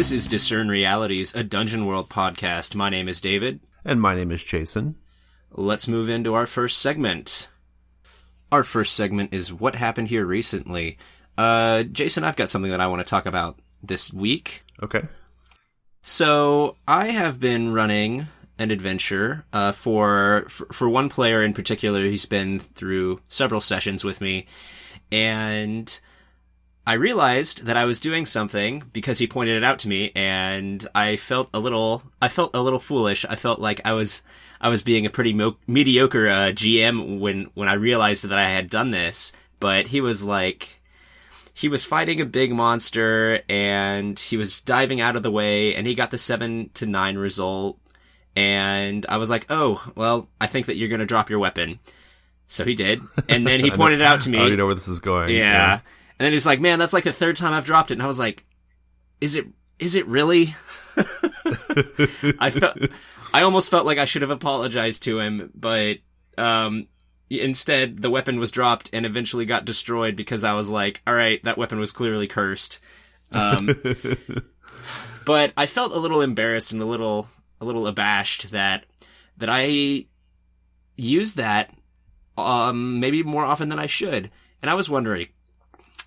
This is Discern Realities, a Dungeon World podcast. My name is David. And my name is Jason. Let's move into our first segment. Our first segment is What Happened Here Recently. Jason, I've got something that I want to talk about this week. Okay. So, I have been running an adventure for one player in particular. He's been through several sessions with me, and I realized that I was doing something because he pointed it out to me, and I felt a little foolish. I felt like I was being a pretty mediocre GM when I realized that I had done this. But he was fighting a big monster, and he was diving out of the way, and he got the 7-9 result. And I was like, oh, well, I think that you're going to drop your weapon. So he did. And then he pointed it out to me. I already know where this is going. Yeah. And then he's like, man, that's like the third time I've dropped it. And I was like, is it really? I almost felt like I should have apologized to him, but instead the weapon was dropped and eventually got destroyed because I was like, all right, that weapon was clearly cursed. But I felt a little embarrassed and a little abashed that I used that maybe more often than I should. And I was wondering,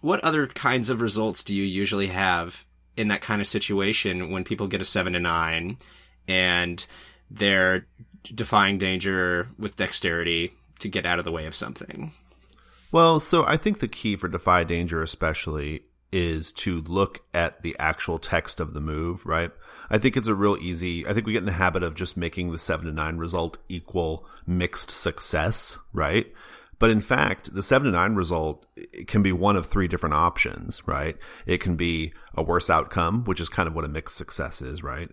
what other kinds of results do you usually have in that kind of situation when people get a 7-9 and they're defying danger with dexterity to get out of the way of something? Well, so I think the key for defy danger especially is to look at the actual text of the move, right? I think it's I think we get in the habit of just making the 7-9 result equal mixed success, right? But in fact, the 7-9 result can be one of three different options, right? It can be a worse outcome, which is kind of what a mixed success is, right?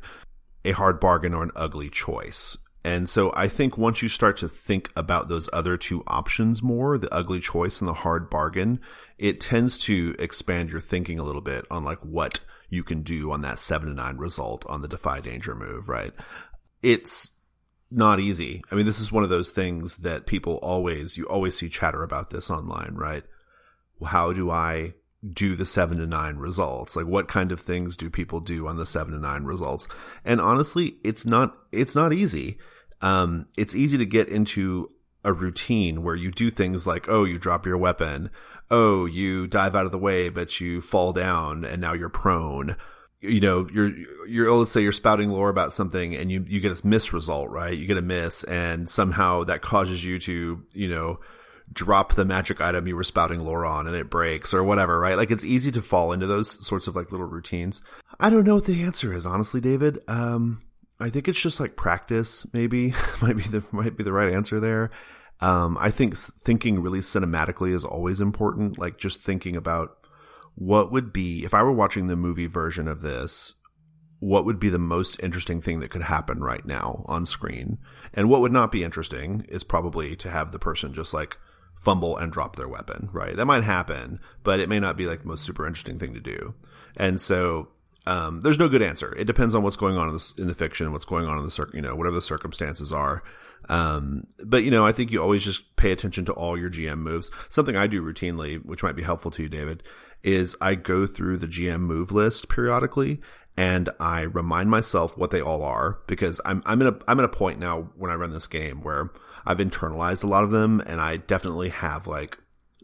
A hard bargain, or an ugly choice. And so I think once you start to think about those other two options more, the ugly choice and the hard bargain, it tends to expand your thinking a little bit on like what you can do on that 7-9 result on the defy danger move, right? It's not easy. I mean, this is one of those things that you always see chatter about this online, right? How do I do the 7-9 results? Like, what kind of things do people do on the 7-9 results? And honestly, it's not easy. It's easy to get into a routine where you do things like, oh, you drop your weapon. Oh, you dive out of the way, but you fall down and now you're prone. You know, let's say you're spouting lore about something and you get a miss result, right? You get a miss, and somehow that causes you to, drop the magic item you were spouting lore on and it breaks or whatever, right? Like, it's easy to fall into those sorts of like little routines. I don't know what the answer is, honestly, David. I think it's just like practice, maybe might be the right answer there. I think thinking really cinematically is always important. Like, just thinking about what would be, if I were watching the movie version of this, what would be the most interesting thing that could happen right now on screen? And what would not be interesting is probably to have the person just like fumble and drop their weapon, right? That might happen, but it may not be like the most super interesting thing to do. And so there's no good answer. It depends on what's going on in the fiction, what's going on in the whatever the circumstances are. But I think you always just pay attention to all your GM moves. Something I do routinely, which might be helpful to you, David, is I go through the GM move list periodically and I remind myself what they all are, because I'm at a point now when I run this game where I've internalized a lot of them, and I definitely have like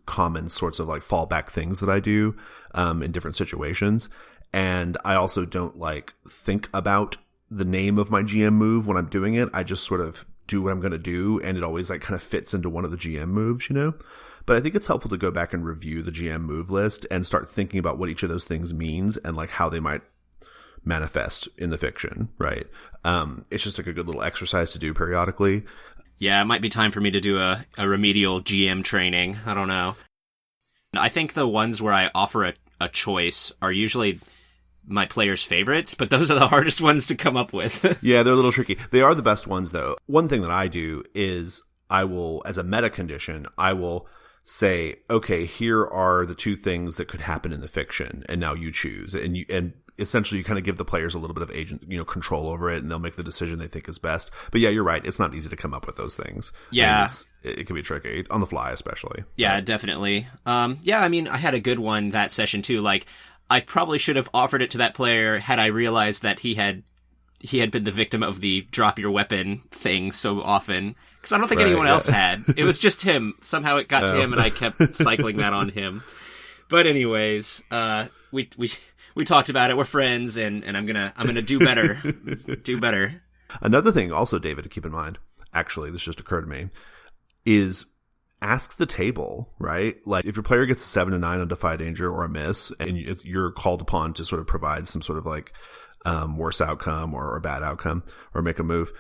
common sorts of like fallback things that I do in different situations. And I also don't like think about the name of my GM move when I'm doing it. I just sort of do what I'm going to do, and it always like kind of fits into one of the GM moves, But I think it's helpful to go back and review the GM move list and start thinking about what each of those things means and like how they might manifest in the fiction, right? It's just like a good little exercise to do periodically. Yeah, it might be time for me to do a remedial GM training. I don't know. I think the ones where I offer a choice are usually my players' favorites, but those are the hardest ones to come up with. Yeah, they're a little tricky. They are the best ones, though. One thing that I do is I will, as a meta condition, I will say, okay, here are the two things that could happen in the fiction, and now you choose. And essentially you kind of give the players a little bit of agent, control over it, and they'll make the decision they think is best. But yeah, you're right. It's not easy to come up with those things. Yeah. It can be tricky on the fly, especially. Yeah, definitely. Yeah, I mean, I had a good one that session too. Like, I probably should have offered it to that player had I realized that he had been the victim of the drop your weapon thing so often. Because I don't think anyone else had. It was just him. Somehow it got to him, and I kept cycling that on him. But anyways, we talked about it. We're friends, and I'm gonna do better. Do better. Another thing, also, David, to keep in mind. Actually, this just occurred to me, is ask the table, right? Like, if your player gets a 7 to 9 on Defy Danger or a miss, and you're called upon to sort of provide some sort of like worse outcome or bad outcome or make a move,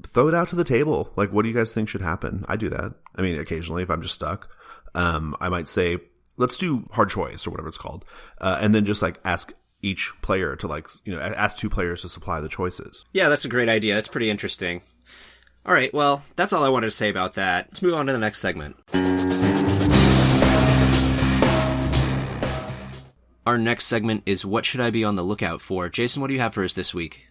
throw it out to the table. Like, what do you guys think should happen? I do that. I mean, occasionally, if I'm just stuck, I might say, let's do hard choice or whatever it's called, and then just like ask each player to like, ask 2 players to supply the choices. Yeah, that's a great idea. That's pretty interesting. All right, well, that's all I wanted to say about that. Let's move on to the next segment. Our next segment is What Should I Be on the Lookout For? Jason, what do you have for us this week?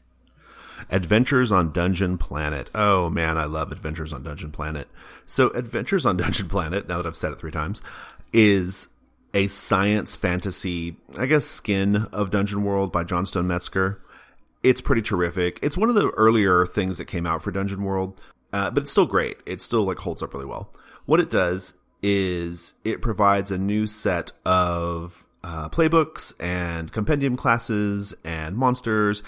Adventures on Dungeon Planet. Oh, man, I love Adventures on Dungeon Planet. So Adventures on Dungeon Planet, now that I've said it 3 times, is a science fantasy, I guess, skin of Dungeon World by Johnstone Metzger. It's pretty terrific. It's one of the earlier things that came out for Dungeon World, but it's still great. It still like holds up really well. What it does is it provides a new set of playbooks and compendium classes and monsters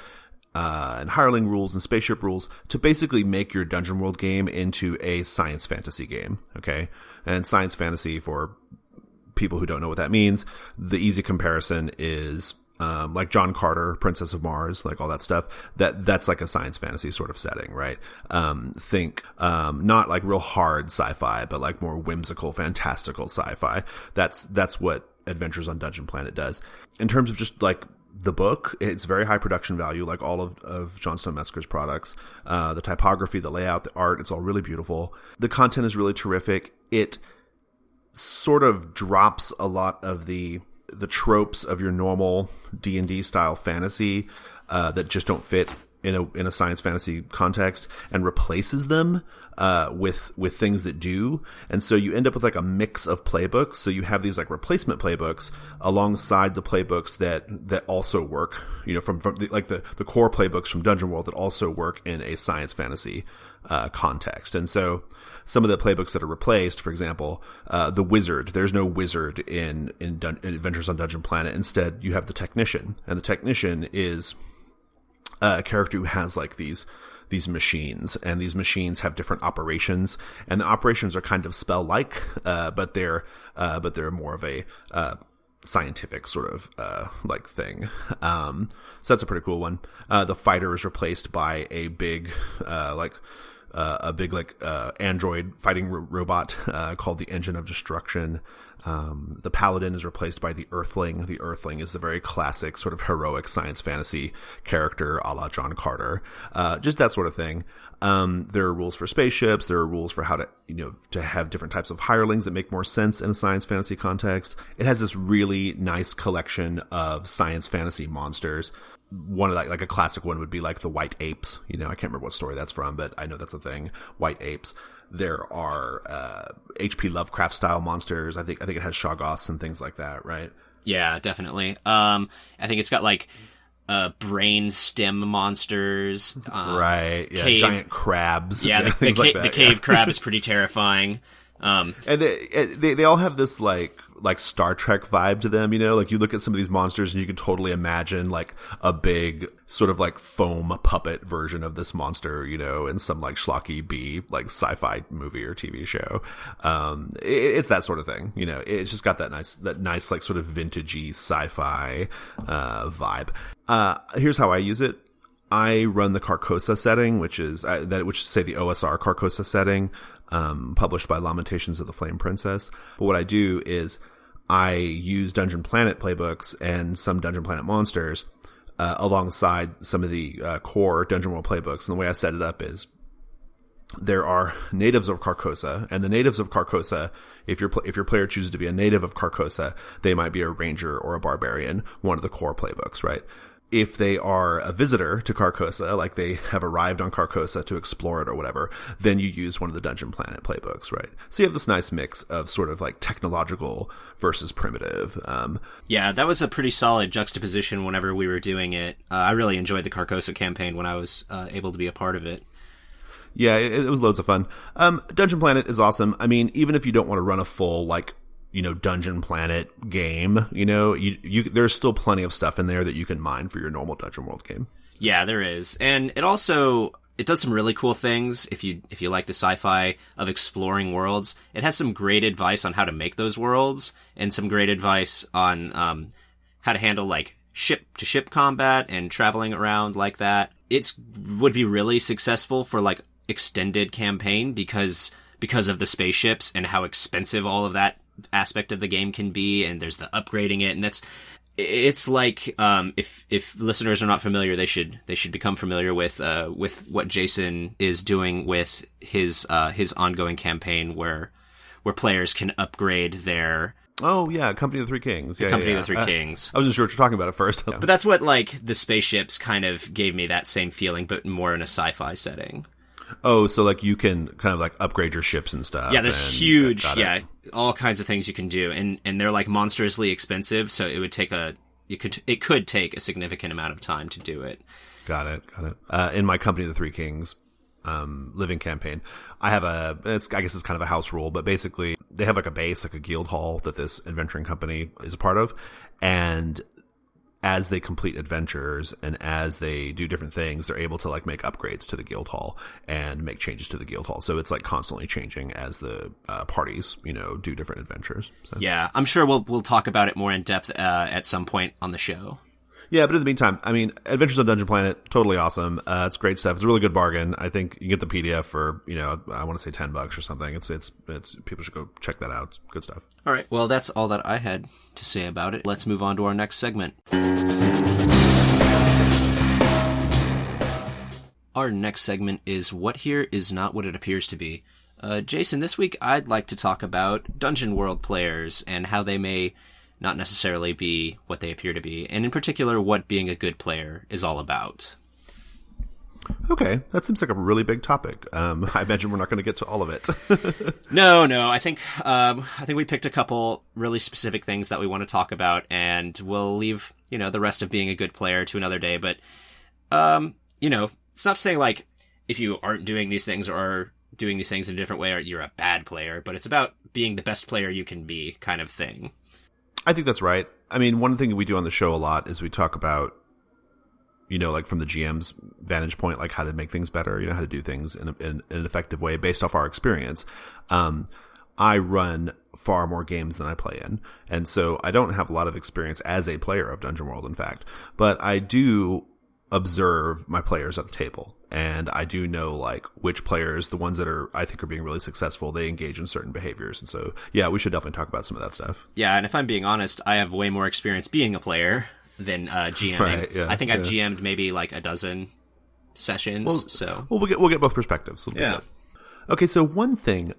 and hireling rules and spaceship rules to basically make your Dungeon World game into a science fantasy game. Okay, and science fantasy, for people who don't know what that means, the easy comparison is like John Carter, Princess of Mars, like all that stuff. That's like a science fantasy sort of setting, right? Think not like real hard sci-fi, but like more whimsical, fantastical sci-fi. That's what Adventures on Dungeon Planet does. In terms of just like the book, it's very high production value, like all of Johnstone Metzger's products. The typography, the layout, the art, it's all really beautiful. The content is really terrific. It sort of drops a lot of the tropes of your normal D&D style fantasy that just don't fit in a science fantasy context, and replaces them with things that do. And so you end up with like a mix of playbooks. So you have these like replacement playbooks alongside the playbooks that also work, from the core playbooks from Dungeon World that also work in a science fantasy context. And so some of the playbooks that are replaced, for example, the wizard, there's no wizard in Adventures on Dungeon Planet. Instead, you have the technician, and the technician is a character who has like these machines, and these machines have different operations, and the operations are kind of spell-like, but they're more of a scientific sort of like thing. So that's a pretty cool one. The fighter is replaced by a big android fighting robot called the Engine of Destruction. The paladin is replaced by the Earthling. The Earthling is the very classic sort of heroic science fantasy character a la John Carter. Just that sort of thing. There are rules for spaceships. There are rules for how to have different types of hirelings that make more sense in a science fantasy context. It has this really nice collection of science fantasy monsters. One of like a classic one would be like the White Apes. I can't remember what story that's from, but I know that's a thing. White Apes. There are H.P. Lovecraft style monsters. I think it has Shoggoths and things like that, right? Yeah, definitely. I think it's got like brain stem monsters. Right. Yeah. Giant crabs. Yeah, the cave crab is pretty terrifying. And they all have this like Star Trek vibe to them, like you look at some of these monsters and you can totally imagine like a big sort of like foam puppet version of this monster, in some like schlocky B like sci-fi movie or TV show. It's that sort of thing, it's just got that nice like sort of vintagey sci-fi vibe. Here's how I use it. I run the Carcosa setting, which is the OSR Carcosa setting, published by Lamentations of the Flame Princess. But what I do is I use Dungeon Planet playbooks and some Dungeon Planet monsters alongside some of the core Dungeon World playbooks. And the way I set it up is there are natives of Carcosa, and the natives of Carcosa, if your player chooses to be a native of Carcosa, they might be a ranger or a barbarian, one of the core playbooks, right? if they are a visitor to Carcosa, like they have arrived on Carcosa to explore it or whatever, then you use one of the Dungeon Planet playbooks, right? So you have this nice mix of sort of like technological versus primitive. Yeah, that was a pretty solid juxtaposition whenever we were doing it. I really enjoyed the Carcosa campaign when I was able to be a part of it. Yeah, it was loads of fun. Dungeon Planet is awesome. I mean, even if you don't want to run a full, like, Dungeon Planet game, you there's still plenty of stuff in there that you can mine for your normal Dungeon World game. Yeah, there is. And it does some really cool things if you like the sci-fi of exploring worlds. It has some great advice on how to make those worlds and some great advice on how to handle like ship-to-ship combat and traveling around like that. It would be really successful for like extended campaign because of the spaceships and how expensive all of that aspect of the game can be, and there's the upgrading it, and it's like if listeners are not familiar, they should become familiar with what Jason is doing with his ongoing campaign where players can upgrade their Company of the Three Kings. Company of the Three Kings. I wasn't sure what you're talking about at first. But that's what like the spaceships kind of gave me that same feeling, but more in a sci-fi setting. Oh, so like you can kind of like upgrade your ships and stuff. Yeah, there's huge, all kinds of things you can do, and they're like monstrously expensive. So it could take a significant amount of time to do it. Got it. In my Company of the Three Kings living campaign, I guess it's kind of a house rule, but basically they have like a base, like a guild hall that this adventuring company is a part of, and as they complete adventures and as they do different things, they're able to like make upgrades to the guild hall and make changes to the guild hall. So it's like constantly changing as the parties, do different adventures. So. Yeah, I'm sure we'll talk about it more in depth at some point on the show. Yeah, but in the meantime, I mean, Adventures on Dungeon Planet, totally awesome. It's great stuff. It's a really good bargain. I think you get the PDF for, I want to say $10 or something. It's people should go check that out. It's good stuff. All right. Well, that's all that I had to say about it. Let's move on to our next segment. Our next segment is What Here Is Not What It Appears to Be. Jason, this week I'd like to talk about Dungeon World players and how they may not necessarily be what they appear to be, and in particular, what being a good player is all about. Okay, that seems like a really big topic. I imagine we're not going to get to all of it. No. I think we picked a couple really specific things that we want to talk about, and we'll leave the rest of being a good player to another day. But it's not saying like if you aren't doing these things or are doing these things in a different way, or you're a bad player. But it's about being the best player you can be, kind of thing. I think that's right. I mean, one thing that we do on the show a lot is we talk about, like from the GM's vantage point, like how to make things better, how to do things in an effective way based off our experience. I run far more games than I play in. And so I don't have a lot of experience as a player of Dungeon World, in fact. But I do observe my players at the table. And I do know like which players, the ones that I think are being really successful, they engage in certain behaviors. And so, yeah, we should definitely talk about some of that stuff. Yeah, and if I'm being honest, I have way more experience being a player than GMing. Right, yeah, I think I've GM'd maybe like a dozen sessions. We'll get both perspectives. Yeah. Okay, so one thing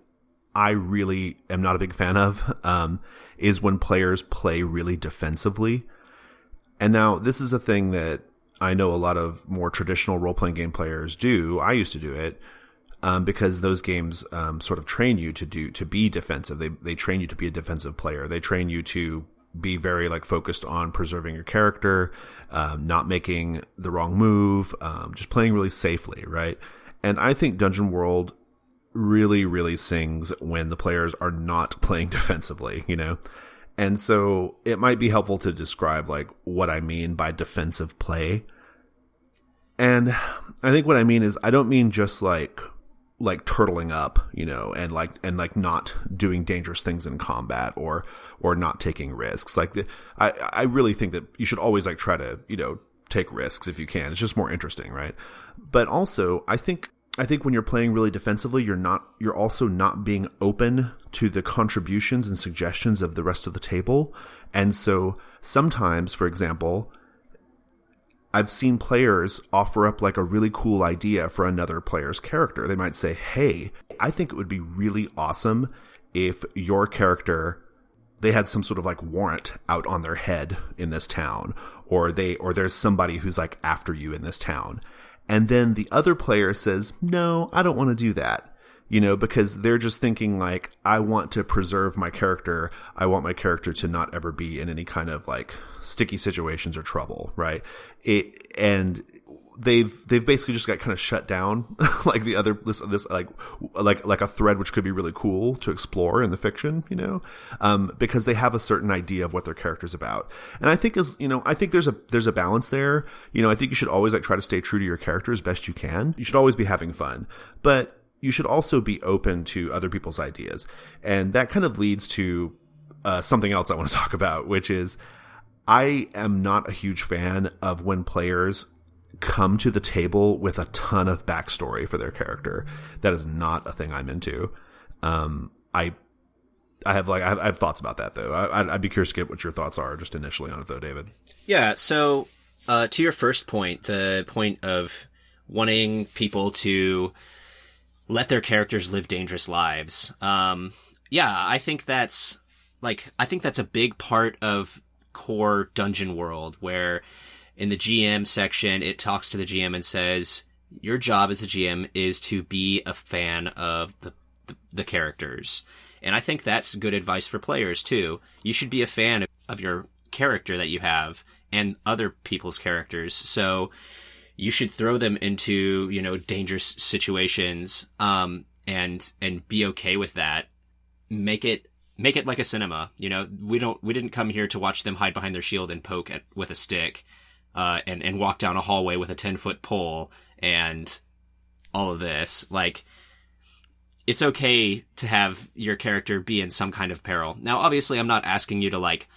I really am not a big fan of is when players play really defensively. And now this is a thing that I know a lot of more traditional role-playing game players do. I used to do it because those games sort of train you to be defensive. They train you to be a defensive player. They train you to be very like focused on preserving your character, not making the wrong move, just playing really safely, right? And I think Dungeon World really, really sings when the players are not playing defensively, And so it might be helpful to describe like what I mean by defensive play. And I think what I mean is I don't mean just like turtling up, and like not doing dangerous things in combat or not taking risks. Like I really think that you should always like try to, take risks if you can. It's just more interesting, right? But also I think when you're playing really defensively, you're also not being open to the contributions and suggestions of the rest of the table. And so sometimes, for example, I've seen players offer up like a really cool idea for another player's character. They might say, hey, I think it would be really awesome if your character they had some sort of like warrant out on their head in this town, or there's somebody who's like after you in this town. And then the other player says, no, I don't want to do that. Because they're just thinking like, I want to preserve my character. I want my character to not ever be in any kind of like sticky situations or trouble, right? And they've basically just got kind of shut down, like this like a thread which could be really cool to explore in the fiction, because they have a certain idea of what their character's about. And I think I think there's a balance there. I think you should always like try to stay true to your character as best you can. You should always be having fun, but you should also be open to other people's ideas. And that kind of leads to something else I want to talk about, which is I am not a huge fan of when players come to the table with a ton of backstory for their character. That is not a thing I'm into. I have thoughts about that though. I'd be curious to get what your thoughts are just initially on it though, David. Yeah. So to your first point, the point of wanting people to let their characters live dangerous lives. I think that's a big part of core dungeon world, where in the GM section, it talks to the GM and says, your job as a GM is to be a fan of the characters. And I think that's good advice for players too. You should be a fan of your character that you have and other people's characters. So you should throw them into, dangerous situations, and be okay with that. Make it like a cinema. We didn't come here to watch them hide behind their shield and poke with a stick, and walk down a hallway with a 10-foot pole and all of this. Like, it's okay to have your character be in some kind of peril. Now, obviously, I'm not asking you to like,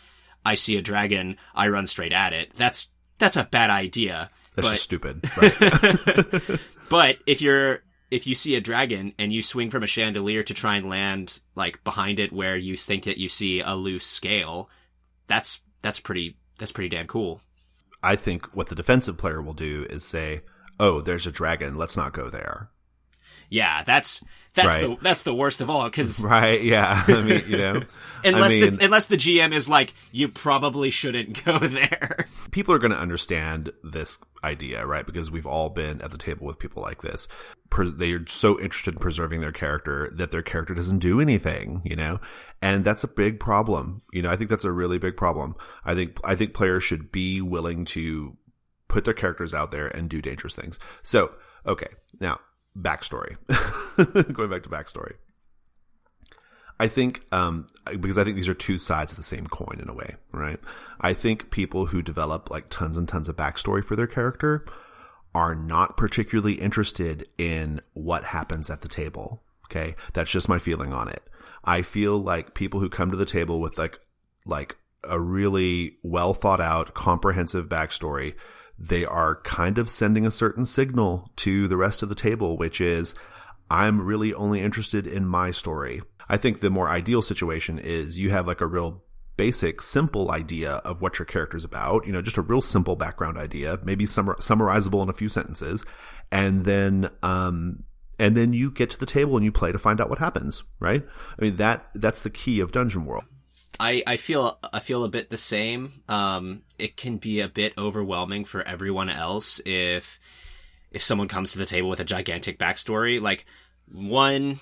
I see a dragon, I run straight at it. That's a bad idea. That's just stupid. Right? But if you see a dragon and you swing from a chandelier to try and land like behind it where you think that you see a loose scale, that's pretty damn cool. I think what the defensive player will do is say, "Oh, there's a dragon. Let's not go there." Yeah, that's right. that's the worst of all, because right, yeah. I mean, unless the GM is like, you probably shouldn't go there. People are going to understand this idea, right? Because we've all been at the table with people like this. They are so interested in preserving their character that their character doesn't do anything, and that's a big problem. I think that's a really big problem. I think players should be willing to put their characters out there and do dangerous things. So, okay, now backstory. Going back to backstory. I think, because I think these are two sides of the same coin in a way, right? I think people who develop like tons and tons of backstory for their character are not particularly interested in what happens at the table. Okay. That's just my feeling on it. I feel like people who come to the table with like a really well thought out, comprehensive backstory, they are kind of sending a certain signal to the rest of the table, which is, I'm really only interested in my story. I think the more ideal situation is you have like a real basic, simple idea of what your character's about, just a real simple background idea, maybe summarizable in a few sentences. And then you get to the table and you play to find out what happens, right? I mean, that's the key of Dungeon World. I feel a bit the same. It can be a bit overwhelming for everyone else if someone comes to the table with a gigantic backstory. Like, one,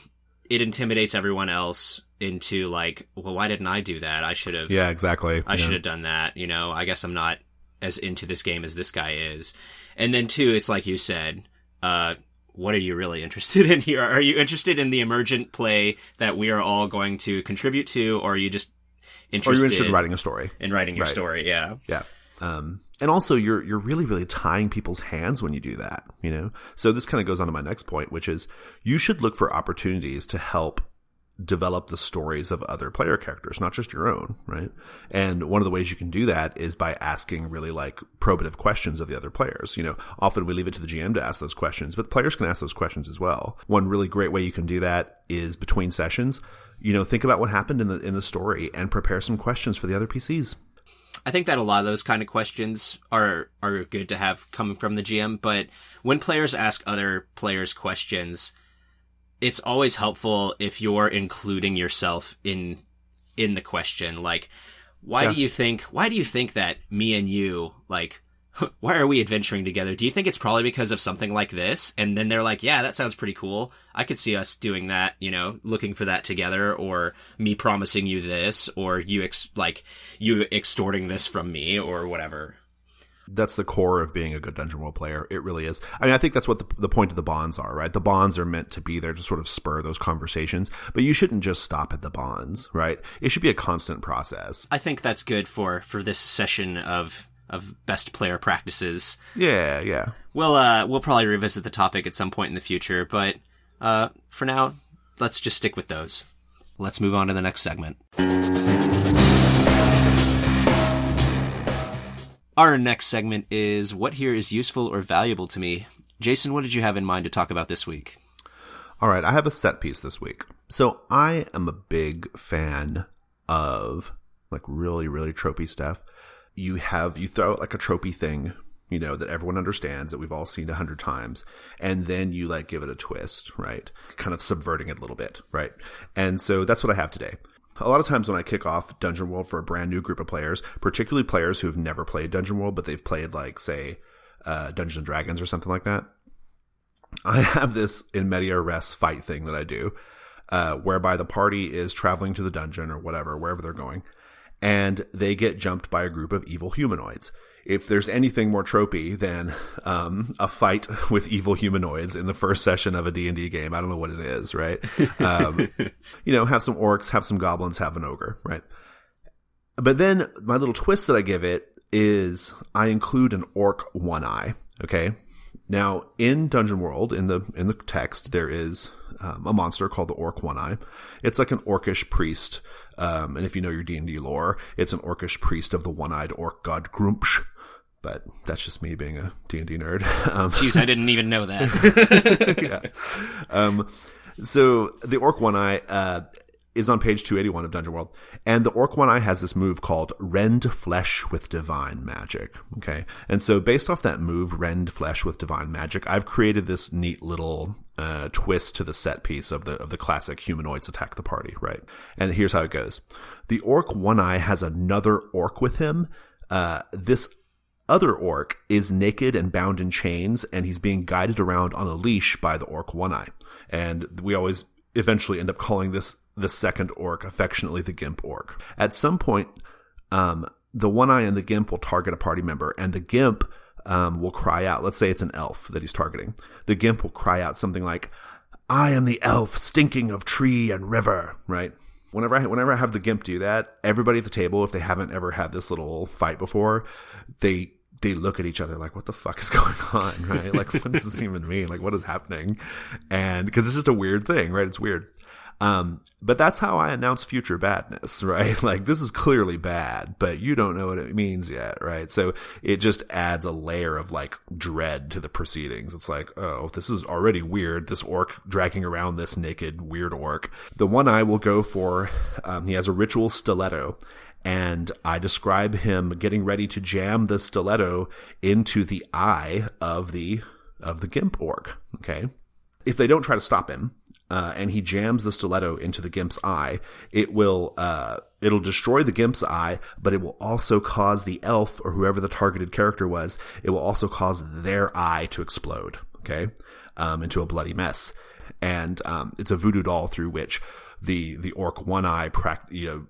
it intimidates everyone else into like, well, why didn't I do that? I should have. Yeah, exactly. I should have done that. I guess I'm not as into this game as this guy is. And then two, it's like you said, what are you really interested in here? Are you interested in the emergent play that we are all going to contribute to, or are you just interested in writing a story? In writing your story, yeah. Yeah. And also you're really, really tying people's hands when you do that, So this kind of goes on to my next point, which is you should look for opportunities to help develop the stories of other player characters, not just your own, right? And one of the ways you can do that is by asking really like probative questions of the other players. Often we leave it to the GM to ask those questions, but players can ask those questions as well. One really great way you can do that is between sessions, think about what happened in the story and prepare some questions for the other PCs. I think that a lot of those kind of questions are good to have coming from the GM, but when players ask other players questions, it's always helpful if you're including yourself in in the question. Like, why do you think that me and you, like, why are we adventuring together? Do you think it's probably because of something like this? And then they're like, yeah, that sounds pretty cool. I could see us doing that, you know, looking for that together, or me promising you this, or you extorting this from me, or whatever. That's the core of being a good Dungeon World player. It really is. I mean, I think that's what the point of the bonds are, right? The bonds are meant to be there to sort of spur those conversations, but you shouldn't just stop at the bonds, right? It should be a constant process. I think that's good for this session of best player practices. Yeah. We'll probably revisit the topic at some point in the future, but for now, let's just stick with those. Let's move on to the next segment. Our next segment is What Here is Useful or Valuable to Me. Jason, what did you have in mind to talk about this week? All right, I have a set piece this week. So I am a big fan of like really, really tropey stuff. You throw out like a tropey thing, you know, that everyone understands, that we've all seen 100 times, and then you like give it a twist, right? Kind of subverting it a little bit, right? And so that's what I have today. A lot of times when I kick off Dungeon World for a brand new group of players, particularly players who have never played Dungeon World, but they've played like, say, Dungeons and Dragons or something like that, I have this in media res fight thing that I do, whereby the party is traveling to the dungeon or whatever, wherever they're going, and they get jumped by a group of evil humanoids. If there's anything more tropey than a fight with evil humanoids in the first session of a D&D game, I don't know what it is, right? You know, have some orcs, have some goblins, have an ogre, right? But then my little twist that I give it is I include an Orc One-Eye, okay? Now, in Dungeon World, in the text, there is a monster called the Orc One-Eye. It's like an orcish priest, and if you know your D&D lore, it's an orcish priest of the one-eyed orc god Grumpsh. But that's just me being a D&D nerd. Jeez, I didn't even know that. Yeah. So the Orc One-Eye is on page 281 of Dungeon World. And the Orc One-Eye has this move called Rend Flesh with Divine Magic. Okay. And so based off that move, Rend Flesh with Divine Magic, I've created this neat little twist to the set piece of the classic humanoids attack the party, right? And here's how it goes. The Orc One-Eye has another orc with him. This other orc is naked and bound in chains, and he's being guided around on a leash by the Orc One-Eye. And we always eventually end up calling the second orc affectionately the Gimp Orc. At some point, the One-Eye and the Gimp will target a party member, and the Gimp will cry out. Let's say it's an elf that he's targeting. The Gimp will cry out something like, "I am the elf stinking of tree and river," right? Whenever I have the Gimp do that, everybody at the table, if they haven't ever had this little fight before, they look at each other like, what the fuck is going on, right? Like, what does this even mean? Like, what is happening? And because it's just a weird thing, right? It's weird. But that's how I announce future badness, right? Like, this is clearly bad, but you don't know what it means yet, right? So it just adds a layer of like dread to the proceedings. It's like, oh, this is already weird. This orc dragging around this naked weird orc. The One-Eye will go for, he has a ritual stiletto, and I describe him getting ready to jam the stiletto into the eye of the Gimp orc. Okay. If they don't try to stop him, and he jams the stiletto into the Gimp's eye, it'll destroy the Gimp's eye, but it will also cause the elf or whoever the targeted character was, it will also cause their eye to explode, okay, into a bloody mess. And it's a voodoo doll through which the Orc One-Eye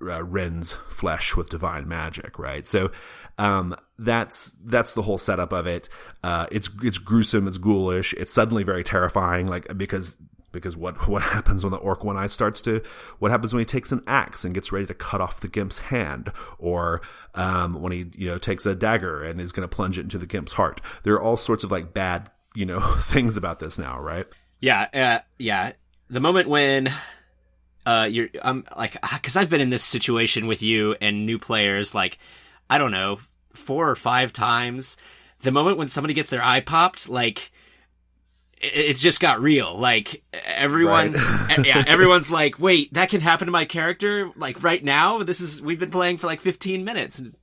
rends flesh with divine magic, right? So that's the whole setup of it. It's gruesome, it's ghoulish, it's suddenly very terrifying, like because what happens when the Orc One-Eye what happens when he takes an axe and gets ready to cut off the Gimp's hand, or when he takes a dagger and is going to plunge it into the Gimp's heart. There are all sorts of like bad things about this now, right? Yeah. The moment when I'm like, because I've been in this situation with you and new players, like, I don't know, 4 or 5 times. The moment when somebody gets their eye popped, like, it's just got real. Like, everyone, right. Everyone's like, wait, that can happen to my character? Like, right now? We've been playing for like 15 minutes. And,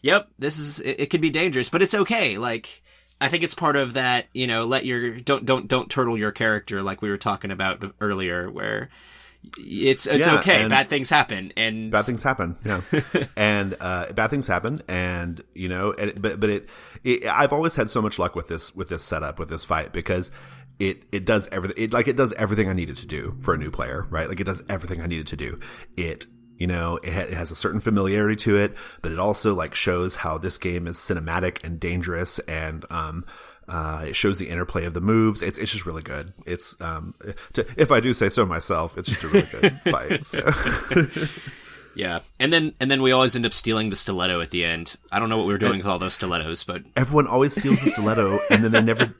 yep, it can be dangerous, but it's okay. Like, I think it's part of that, don't turtle your character like we were talking about earlier, where, It's Yeah, okay. and Bad things happen, and bad things happen. Yeah, and bad things happen, and I've always had so much luck with this setup, with this fight, because it does everything. It does everything I needed to do for a new player, right? Like, it does everything I needed to do. It has a certain familiarity to it, but it also like shows how this game is cinematic and dangerous, and it shows the interplay of the moves. It's just really good. It's if I do say so myself, it's just a really good fight. So. Yeah, and then we always end up stealing the stiletto at the end. I don't know what we were doing with all those stilettos, but everyone always steals the stiletto, and then they never.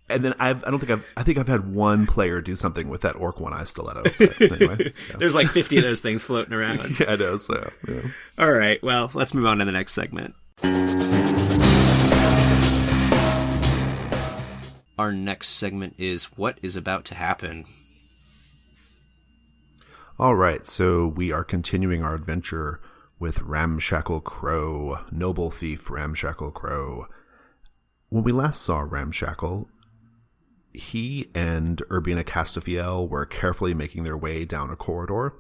And then I think I've had one player do something with that Orc One-Eye stiletto. But anyway, yeah. There's like 50 of those things floating around. Yeah, I know. So, yeah. All right, well, let's move on to the next segment. Our next segment is What is About to Happen? All right, so we are continuing our adventure with Ramshackle Crow, noble thief Ramshackle Crow. When we last saw Ramshackle, he and Urbina Castafiel were carefully making their way down a corridor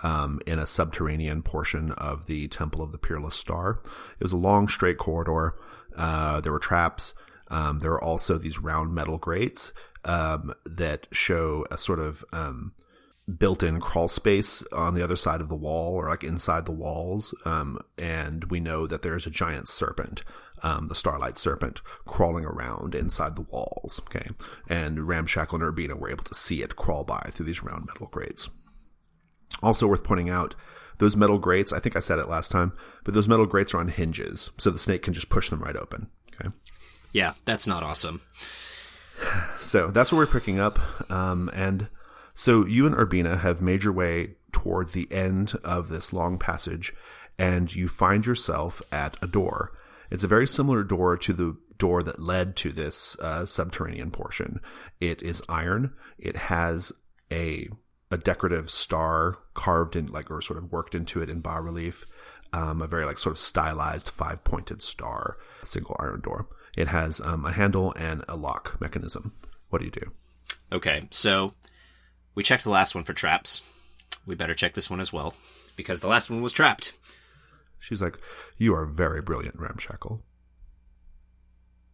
in a subterranean portion of the Temple of the Peerless Star. It was a long, straight corridor. There were traps. There were also these round metal grates that show a sort of built-in crawl space on the other side of the wall, or like inside the walls. And we know that there's a giant serpent, the Starlight Serpent, crawling around inside the walls. Okay, and Ramshackle and Urbina were able to see it crawl by through these round metal grates. Also worth pointing out, those metal grates, I think I said it last time, but those metal grates are on hinges, so the snake can just push them right open. Okay. Yeah, that's not awesome. So that's what we're picking up. And so you and Urbina have made your way toward the end of this long passage, and you find yourself at a door. It's a very similar door to the door that led to this subterranean portion. It is iron. It has a decorative star carved in, like, or sort of worked into it in bas relief. A very like sort of stylized 5-pointed star, single iron door. It has a handle and a lock mechanism. What do you do? Okay, so we checked the last one for traps. We better check this one as well, because the last one was trapped. She's like, "You are very brilliant, Ramshackle."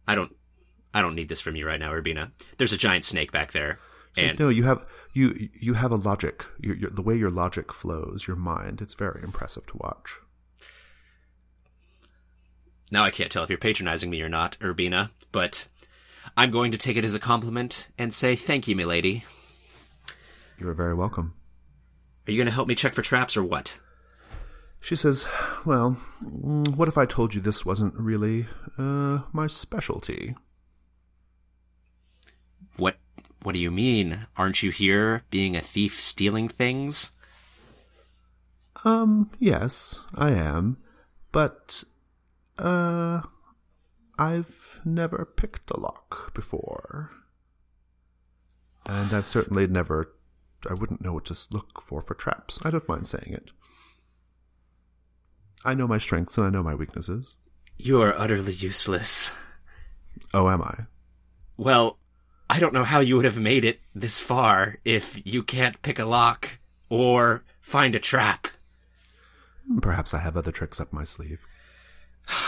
I don't need this from you right now, Urbina. There's a giant snake back there. And no, you have a logic. The way your logic flows, your mind, it's very impressive to watch. Now I can't tell if you're patronizing me or not, Urbina, but I'm going to take it as a compliment and say thank you, milady. You are very welcome. Are you going to help me check for traps or what? She says, "Well, what if I told you this wasn't really my specialty?" What do you mean? Aren't you here being a thief stealing things? Yes, I am. But, I've never picked a lock before. And I've certainly I wouldn't know what to look for traps. I don't mind saying it. I know my strengths and I know my weaknesses. You are utterly useless. Oh, am I? Well, I don't know how you would have made it this far if you can't pick a lock or find a trap. Perhaps I have other tricks up my sleeve.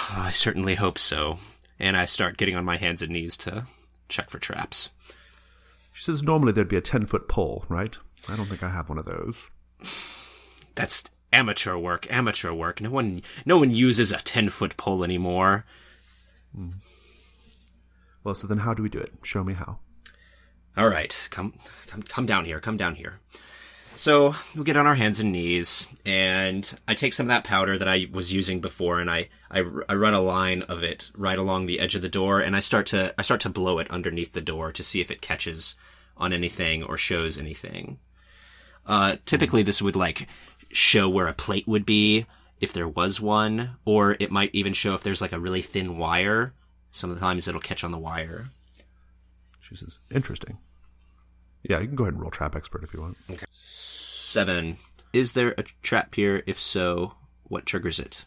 I certainly hope so. And I start getting on my hands and knees to check for traps. She says normally there'd be a 10-foot pole, right? I don't think I have one of those. That's amateur work. No one uses a 10-foot pole anymore. Well, so then how do we do it? Show me how. All right, come down here. So we get on our hands and knees, and I take some of that powder that I was using before, and I run a line of it right along the edge of the door, and I start to blow it underneath the door to see if it catches on anything or shows anything. Typically, this would like show where a plate would be if there was one, or it might even show if there's like a really thin wire. Sometimes it'll catch on the wire. She says, "Interesting. Yeah, you can go ahead and roll Trap Expert if you want." Okay. 7. Is there a trap here? If so, what triggers it?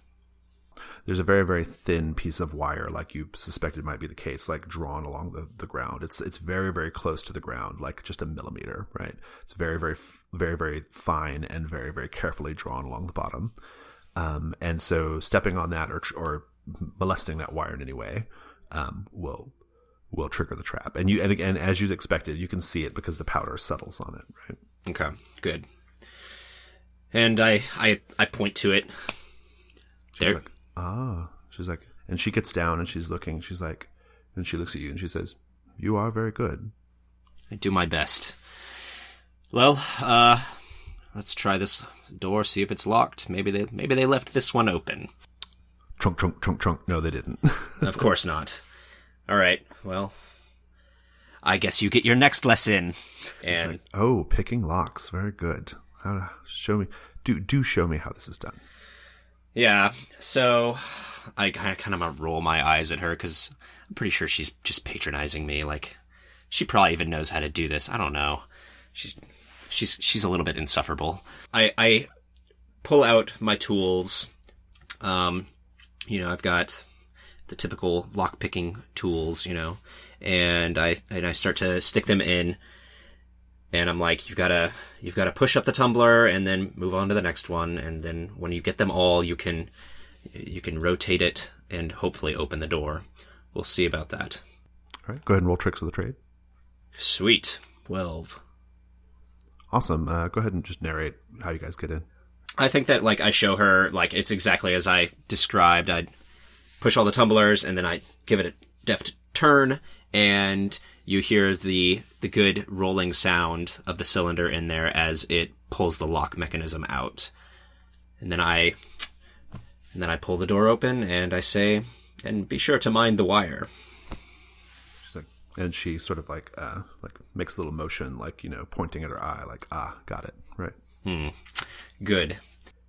there's a very, very thin piece of wire, like you suspected might be the case, like drawn along the ground. It's very, very close to the ground, like just a millimeter, right? It's very, very, very, very fine and very, very carefully drawn along the bottom. And so stepping on that or molesting that wire in any way will trigger the trap. And again, as you expected, you can see it because the powder settles on it, right? Okay, good. And I point to it. She's like, She's like, and she gets down and she's looking. She's like, and she looks at you and she says, "You are very good." I do my best. Well, let's try this door, see if it's locked. Maybe they left this one open. Trunk, trunk, trunk, trunk. No, they didn't. Of course not. All right. Well, I guess you get your next lesson. And like, picking locks. Very good. Show me. Do show me how this is done. Yeah. So I kind of roll my eyes at her because I'm pretty sure she's just patronizing me. Like, she probably even knows how to do this. I don't know. She's a little bit insufferable. I pull out my tools. I've got the typical lock-picking tools, and I start to stick them in, and I'm like, you've got to push up the tumbler and then move on to the next one, and then when you get them all, you can rotate it and hopefully open the door. We'll see about that. All right, go ahead and roll tricks of the trade. Sweet. 12. Awesome. Go ahead and just narrate how you guys get in. I think that, I show her, it's exactly as I described. I push all the tumblers, and then I give it a deft turn, and you hear the good rolling sound of the cylinder in there as it pulls the lock mechanism out. And then I pull the door open, and I say, "And be sure to mind the wire." She's like, and she sort of makes a little motion, pointing at her eye, got it, right? Good.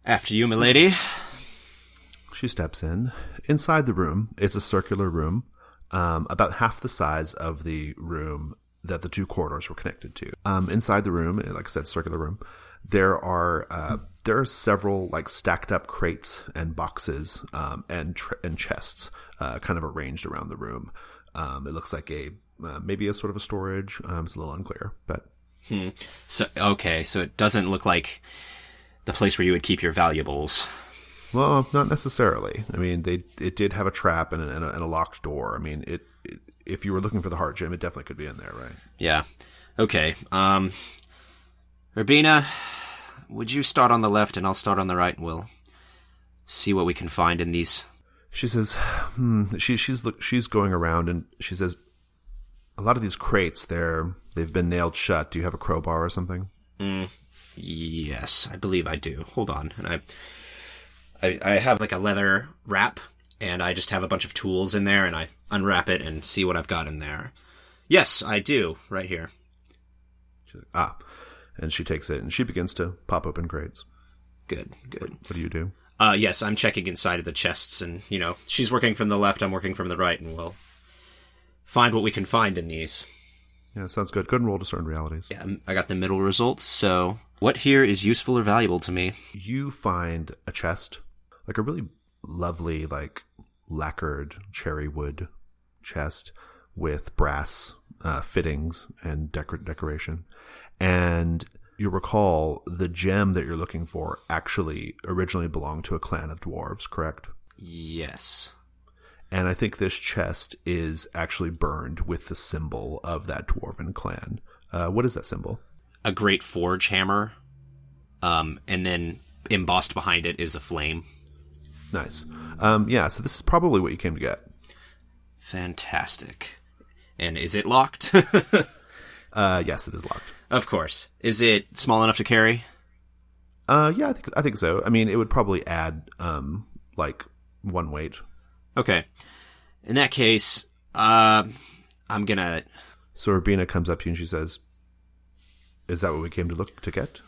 After you, milady. She steps in. Inside the room, it's a circular room, about half the size of the room that the two corridors were connected to. Inside the room, like I said, circular room, there are several stacked up crates and boxes and chests kind of arranged around the room. It looks like maybe a sort of a storage. It's a little unclear, but. So it doesn't look like the place where you would keep your valuables. Well, not necessarily. I mean, it did have a trap and a locked door. I mean, if you were looking for the heart gem, it definitely could be in there, right? Yeah. Okay. Urbina, would you start on the left and I'll start on the right, and we'll see what we can find in these. She says, she's going around and she says, a lot of these crates, they've been nailed shut. Do you have a crowbar or something? Yes, I believe I do. Hold on. And I have a leather wrap, and I just have a bunch of tools in there, and I unwrap it and see what I've got in there. Yes, I do. Right here. And she takes it, and she begins to pop open crates. Good. What do you do? Yes, I'm checking inside of the chests, and, she's working from the left, I'm working from the right, and we'll find what we can find in these. Yeah, sounds good. Go ahead and roll discern realities. Yeah, I got the middle result, so what here is useful or valuable to me? You find a chest, a really lovely, lacquered cherry wood chest with brass fittings and decoration. And you recall the gem that you're looking for actually originally belonged to a clan of dwarves, correct? Yes. And I think this chest is actually burned with the symbol of that dwarven clan. What is that symbol? A great forge hammer. And then embossed behind it is a flame. Nice. Yeah, so this is probably what you came to get. Fantastic. And is it locked? Yes, it is locked. Of course. Is it small enough to carry? Yeah, I think so. I mean, it would probably add, one weight. Okay. In that case, I'm gonna... So Urbina comes up to you and she says, "Is that what we came to get?"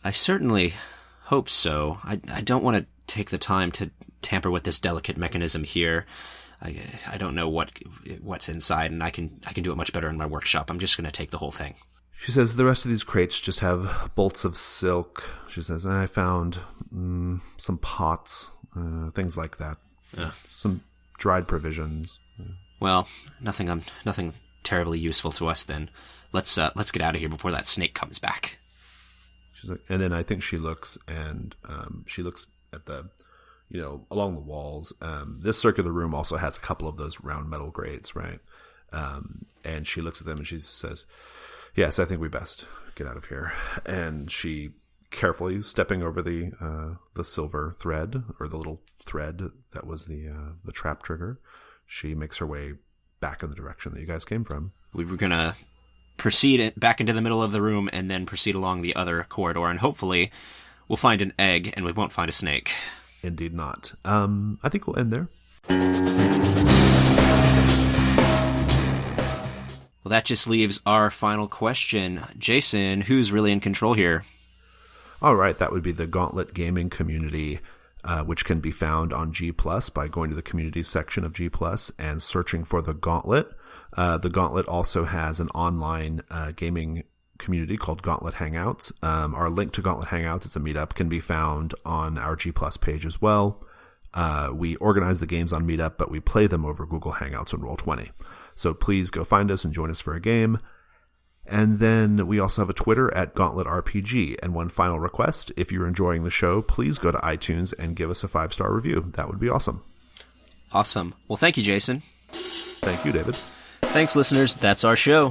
I certainly hope so. I don't want to take the time to tamper with this delicate mechanism here. I don't know what's inside, and I can do it much better in my workshop. I'm just gonna take the whole thing. She says, "The rest of these crates just have bolts of silk." She says, "I found some pots, things like that." some dried provisions. Well, nothing terribly useful to us then. Let's get out of here before that snake comes back. She's like, and then I think she looks at the, along the walls. This circular room also has a couple of those round metal grates, right? And she looks at them and she says, "Yes, I think we best get out of here." And she, carefully stepping over the silver thread, or the little thread that was the trap trigger, she makes her way back in the direction that you guys came from. We were gonna proceed back into the middle of the room and then proceed along the other corridor, and hopefully we'll find an egg and we won't find a snake. Indeed not. I think we'll end there. Well, that just leaves our final question. Jason, who's really in control here? All right, that would be the Gauntlet gaming community, which can be found on G+, by going to the communities section of G+, and searching for the Gauntlet. The Gauntlet also has an online gaming community called Gauntlet Hangouts. Our link to Gauntlet Hangouts, it's a meetup, can be found on our G+ page as well. We organize the games on Meetup, but we play them over Google Hangouts and Roll20. So please go find us and join us for a game. And then we also have a Twitter at Gauntlet RPG. And one final request, if you're enjoying the show, please go to iTunes and give us a 5-star review. That would be awesome. Awesome. Well, thank you, Jason. Thank you, David. Thanks, listeners. That's our show.